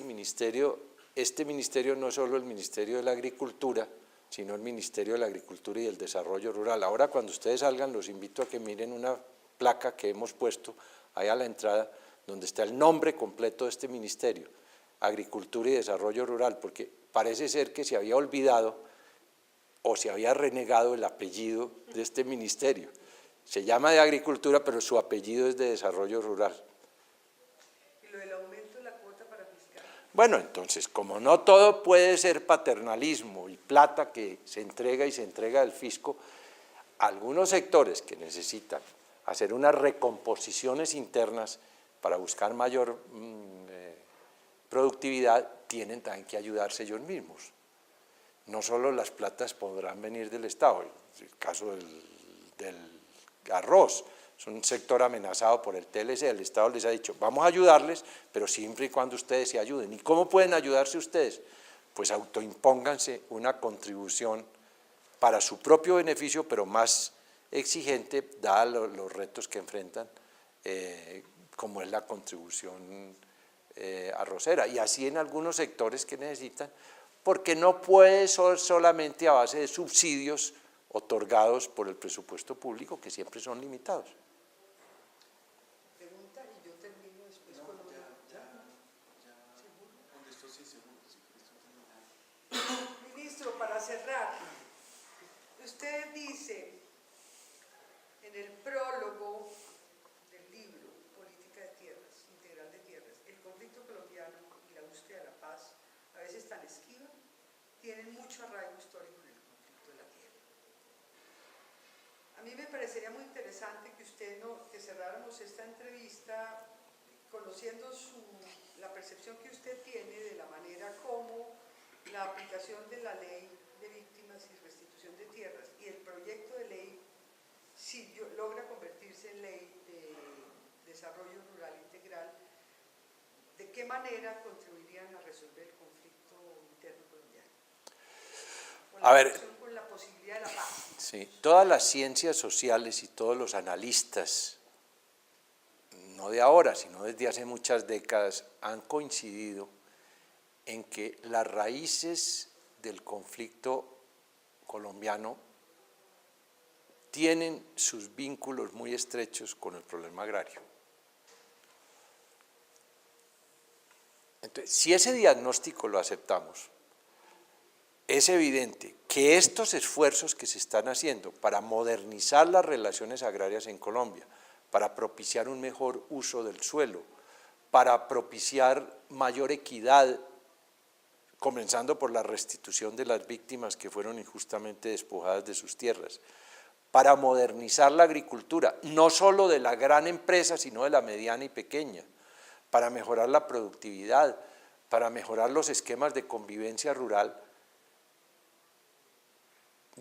este ministerio no es solo el Ministerio de la Agricultura, sino el Ministerio de la Agricultura y del Desarrollo Rural. Ahora cuando ustedes salgan los invito a que miren una placa que hemos puesto ahí a la entrada, donde está el nombre completo de este ministerio, Agricultura y Desarrollo Rural, porque parece ser que se había olvidado o se había renegado el apellido de este ministerio. Se llama de Agricultura, pero su apellido es de Desarrollo Rural. ¿Y lo del aumento de la cuota para fiscal? Bueno, entonces, como no todo puede ser paternalismo y plata que se entrega y se entrega del fisco, algunos sectores que necesitan hacer unas recomposiciones internas para buscar mayor productividad, tienen también que ayudarse ellos mismos. No solo las platas podrán venir del Estado, el caso del arroz, es un sector amenazado por el TLC, el Estado les ha dicho, vamos a ayudarles, pero siempre y cuando ustedes se ayuden. ¿Y cómo pueden ayudarse ustedes? Pues autoimpónganse una contribución para su propio beneficio, pero más exigente, dada los retos que enfrentan, como es la contribución arrocera. Y así en algunos sectores que necesitan, porque no puede ser solamente a base de subsidios otorgados por el presupuesto público, que siempre son limitados. Pregunta y yo termino después con una. ¿Seguro? Esto sí, seguro, sí, esto terminado. Ministro, para cerrar, usted tan esquiva, tienen mucho arraigo histórico en el conflicto de la tierra. A mí me parecería muy interesante que cerráramos esta entrevista conociendo la percepción que usted tiene de la manera como la aplicación de la ley de víctimas y restitución de tierras y el proyecto de ley, si logra convertirse en ley de desarrollo rural integral, ¿de qué manera contribuirían a resolver el conflicto interno colombiano? A ver, con la posibilidad de la paz. Sí, todas las ciencias sociales y todos los analistas, no de ahora, sino desde hace muchas décadas, han coincidido en que las raíces del conflicto colombiano tienen sus vínculos muy estrechos con el problema agrario. Entonces, si ese diagnóstico lo aceptamos, es evidente que estos esfuerzos que se están haciendo para modernizar las relaciones agrarias en Colombia, para propiciar un mejor uso del suelo, para propiciar mayor equidad, comenzando por la restitución de las víctimas que fueron injustamente despojadas de sus tierras, para modernizar la agricultura, no solo de la gran empresa, sino de la mediana y pequeña, para mejorar la productividad, para mejorar los esquemas de convivencia rural,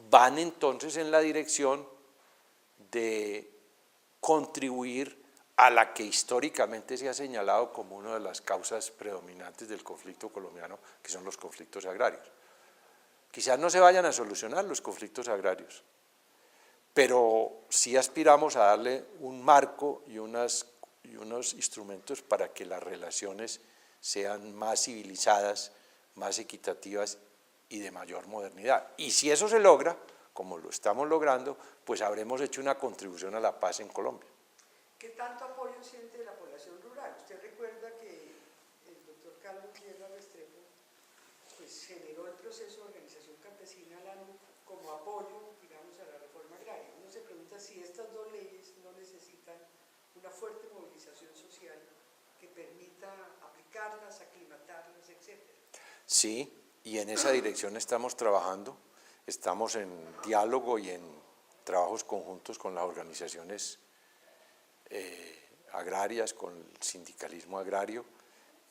van entonces en la dirección de contribuir a la que históricamente se ha señalado como una de las causas predominantes del conflicto colombiano, que son los conflictos agrarios. Quizás no se vayan a solucionar los conflictos agrarios, pero sí aspiramos a darle un marco y unos instrumentos para que las relaciones sean más civilizadas, más equitativas y de mayor modernidad. Y si eso se logra, como lo estamos logrando, pues habremos hecho una contribución a la paz en Colombia. ¿Qué tanto apoyo siente de la población rural? Usted recuerda que el doctor Carlos Guerra Restrepo pues, generó el proceso de organización campesina como apoyo, digamos, a la reforma agraria. Uno se pregunta si estas dos leyes no necesitan una fuerte movilización social que permita aplicarlas, aclimatarlas, etc. Sí, y en esa dirección estamos trabajando, estamos en diálogo y en trabajos conjuntos con las organizaciones agrarias, con el sindicalismo agrario.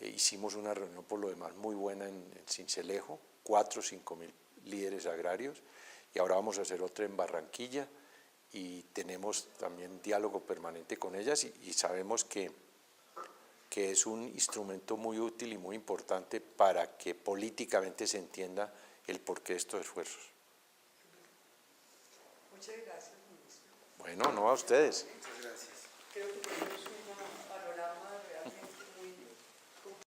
Hicimos una reunión por lo demás muy buena en Sincelejo, 4 o 5 mil líderes agrarios, y ahora vamos a hacer otra en Barranquilla y tenemos también diálogo permanente con ellas y sabemos que es un instrumento muy útil y muy importante para que políticamente se entienda el porqué de estos esfuerzos. Muchas gracias, ministro. Bueno, no a ustedes. Muchas gracias. Creo que tenemos un panorama realmente muy completo.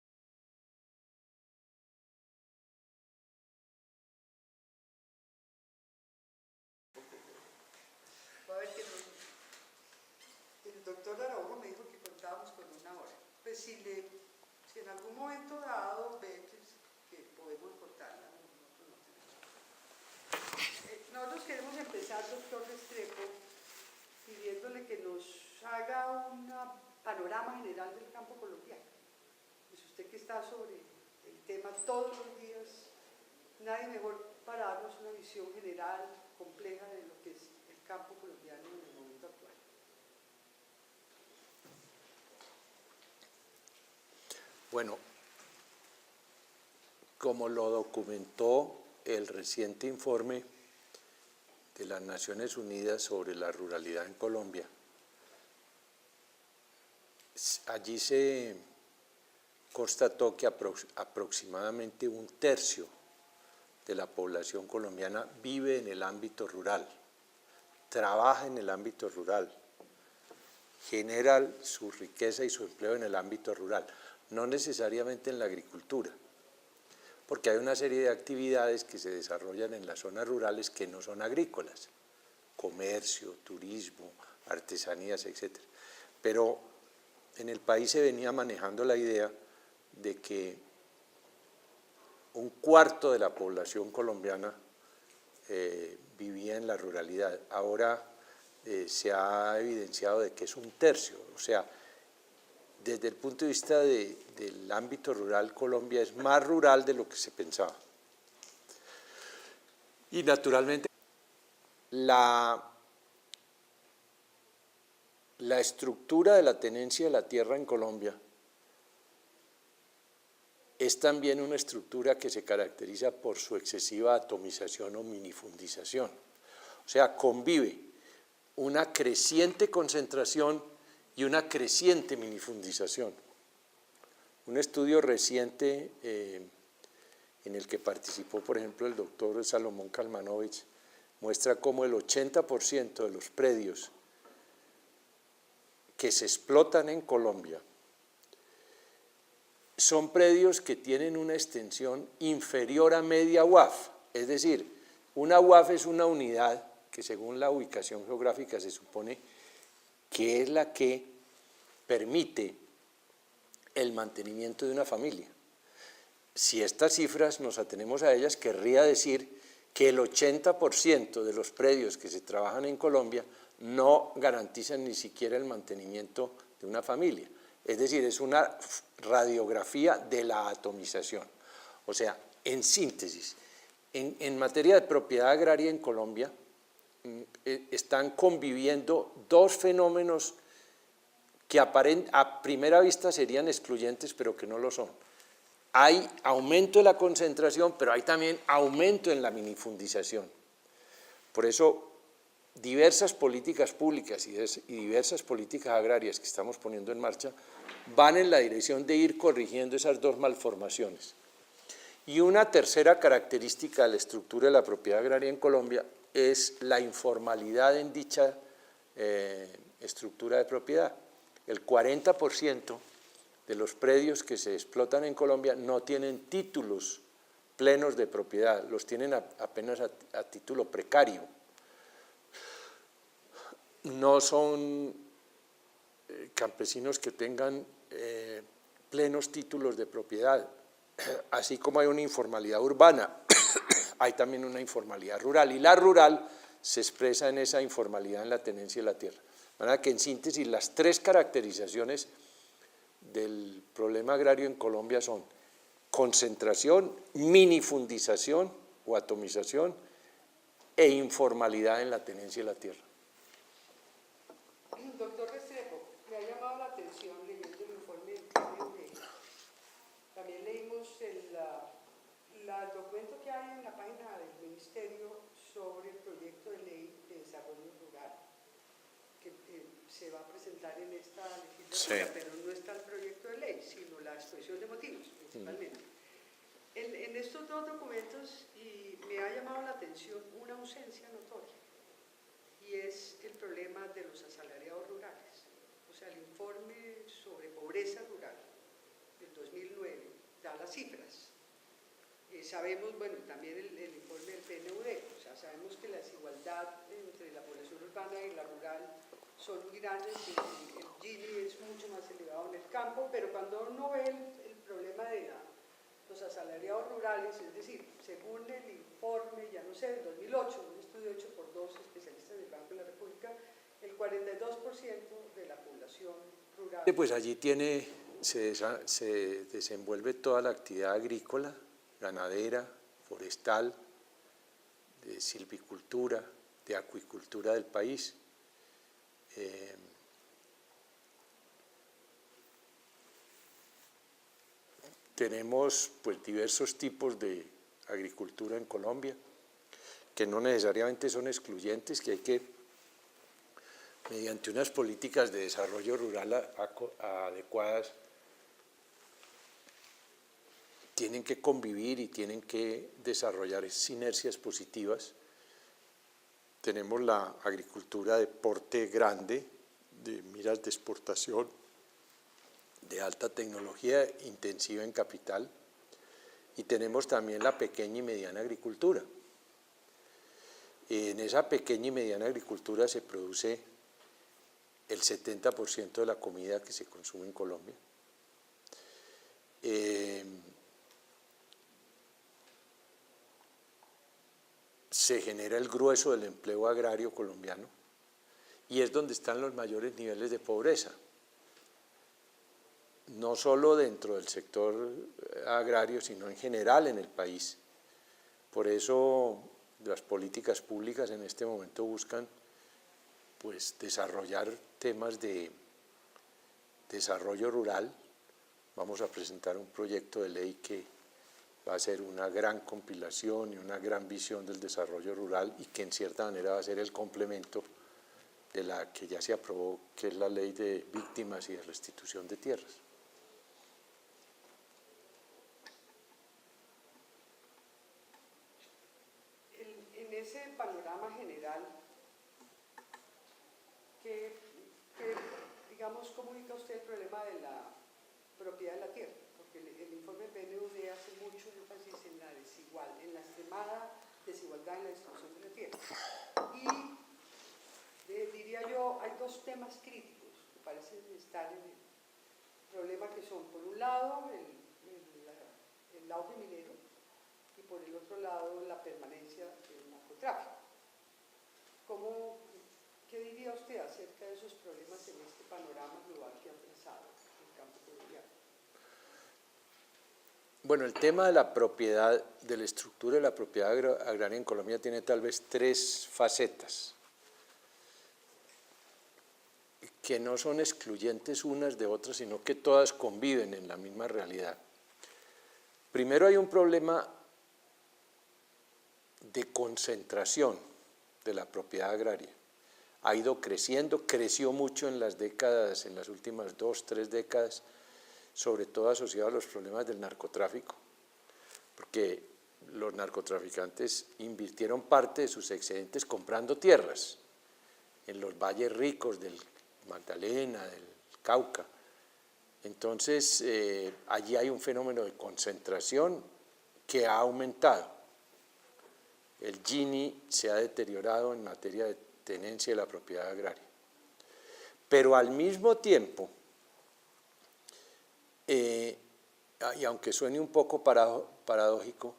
Va a ver que el doctor Araujo me dijo que contábamos con una hora. Pues si en algún momento dado ve que podemos cortarla, nosotros no tenemos. Nosotros queremos empezar, doctor Restrepo, pidiéndole que nos haga un panorama general del campo colombiano. Pues usted que está sobre el tema todos los días, nadie mejor para darnos una visión general, compleja de lo que es el campo colombiano en el momento actual. Bueno, como lo documentó el reciente informe de las Naciones Unidas sobre la ruralidad en Colombia, allí se constató que aproximadamente un tercio de la población colombiana vive en el ámbito rural, trabaja en el ámbito rural, genera su riqueza y su empleo en el ámbito rural, no necesariamente en la agricultura, porque hay una serie de actividades que se desarrollan en las zonas rurales que no son agrícolas, comercio, turismo, artesanías, etc. Pero en el país se venía manejando la idea de que un cuarto de la población colombiana vivía en la ruralidad. Ahora se ha evidenciado de que es un tercio, o sea, desde el punto de vista del ámbito rural, Colombia es más rural de lo que se pensaba. Y naturalmente la estructura de la tenencia de la tierra en Colombia es también una estructura que se caracteriza por su excesiva atomización o minifundización. O sea, convive una creciente concentración y una creciente minifundización. Un estudio reciente en el que participó, por ejemplo, el doctor Salomón Kalmanovich, muestra cómo el 80% de los predios que se explotan en Colombia son predios que tienen una extensión inferior a media UAF, es decir, una UAF es una unidad que según la ubicación geográfica se supone que es la que permite el mantenimiento de una familia. Si estas cifras nos atenemos a ellas, querría decir que el 80% de los predios que se trabajan en Colombia no garantizan ni siquiera el mantenimiento de una familia. Es decir, es una radiografía de la atomización. O sea, en síntesis, en materia de propiedad agraria en Colombia están conviviendo dos fenómenos que a primera vista serían excluyentes, pero que no lo son. Hay aumento de la concentración, pero hay también aumento en la minifundización. Por eso, diversas políticas públicas y diversas políticas agrarias que estamos poniendo en marcha van en la dirección de ir corrigiendo esas dos malformaciones. Y una tercera característica de la estructura de la propiedad agraria en Colombia es la informalidad en dicha estructura de propiedad. El 40% de los predios que se explotan en Colombia no tienen títulos plenos de propiedad, los tienen apenas a título precario. No son campesinos que tengan plenos títulos de propiedad. Así como hay una informalidad urbana, hay también una informalidad rural, y la rural se expresa en esa informalidad en la tenencia de la tierra. De manera que en síntesis las tres caracterizaciones del problema agrario en Colombia son concentración, minifundización o atomización e informalidad en la tenencia de la tierra. Doctor Restrepo, me ha llamado la atención leyendo el informe del PNUD. También leímos el documento que hay en la página del Ministerio sobre el proyecto de ley de desarrollo rural, que se va a presentar en esta legislatura, sí, pero no está el proyecto de ley, sino la exposición de motivos, principalmente. En estos dos documentos me ha llamado la atención una ausencia notoria, y es el problema de los asalariados rurales. O sea, el informe sobre pobreza rural del 2009 da las cifras. Sabemos, bueno, también el informe del PNUD, o sea, sabemos que la desigualdad entre la población urbana y la rural son muy grandes, y el Gini es mucho más elevado en el campo, pero cuando uno ve el problema de los asalariados rurales, es decir, según el informe, ya no sé, del 2008, un estudio hecho por dos especialistas del Banco de la República, el 42% de la población rural. Pues allí se desenvuelve toda la actividad agrícola, ganadera, forestal, de silvicultura, de acuicultura del país. Tenemos pues diversos tipos de agricultura en Colombia, que no necesariamente son excluyentes, que hay que, mediante unas políticas de desarrollo rural adecuadas, tienen que convivir y tienen que desarrollar sinergias positivas. Tenemos la agricultura de porte grande, de miras de exportación, de alta tecnología, intensiva en capital, y tenemos también la pequeña y mediana agricultura. En esa pequeña y mediana agricultura se produce el 70% de la comida que se consume en Colombia. Se genera el grueso del empleo agrario colombiano y es donde están los mayores niveles de pobreza. no solo dentro del sector agrario, sino en general en el país. Por eso las políticas públicas en este momento buscan pues desarrollar temas de desarrollo rural. Vamos a presentar un proyecto de ley que va a ser una gran compilación y una gran visión del desarrollo rural y que en cierta manera va a ser el complemento de la que ya se aprobó, que es la ley de víctimas y de restitución de tierras. En ese panorama general, digamos, ¿cómo ubica usted el problema de la propiedad de la tierra? Porque el informe PNUD hace mucho énfasis en la en la extremada desigualdad en la distribución de la tierra. Y diría yo, hay dos temas críticos que parecen estar en el problema, que son, por un lado, el auge minero, y por el otro lado, la permanencia del narcotráfico. ¿Qué diría usted acerca de esos problemas en este panorama global que ha trazado el campo colombiano? Bueno, el tema de la propiedad, de la estructura de la propiedad agraria en Colombia tiene tal vez tres facetas que no son excluyentes unas de otras, sino que todas conviven en la misma realidad. Primero hay un problema de concentración de la propiedad agraria. Ha ido creciendo, creció mucho en las décadas, en las últimas 2, 3 décadas, sobre todo asociado a los problemas del narcotráfico, porque los narcotraficantes invirtieron parte de sus excedentes comprando tierras en los valles ricos del Magdalena, del Cauca. Entonces, allí hay un fenómeno de concentración que ha aumentado. El Gini se ha deteriorado en materia de tenencia de la propiedad agraria. Pero al mismo tiempo, y aunque suene un poco paradójico,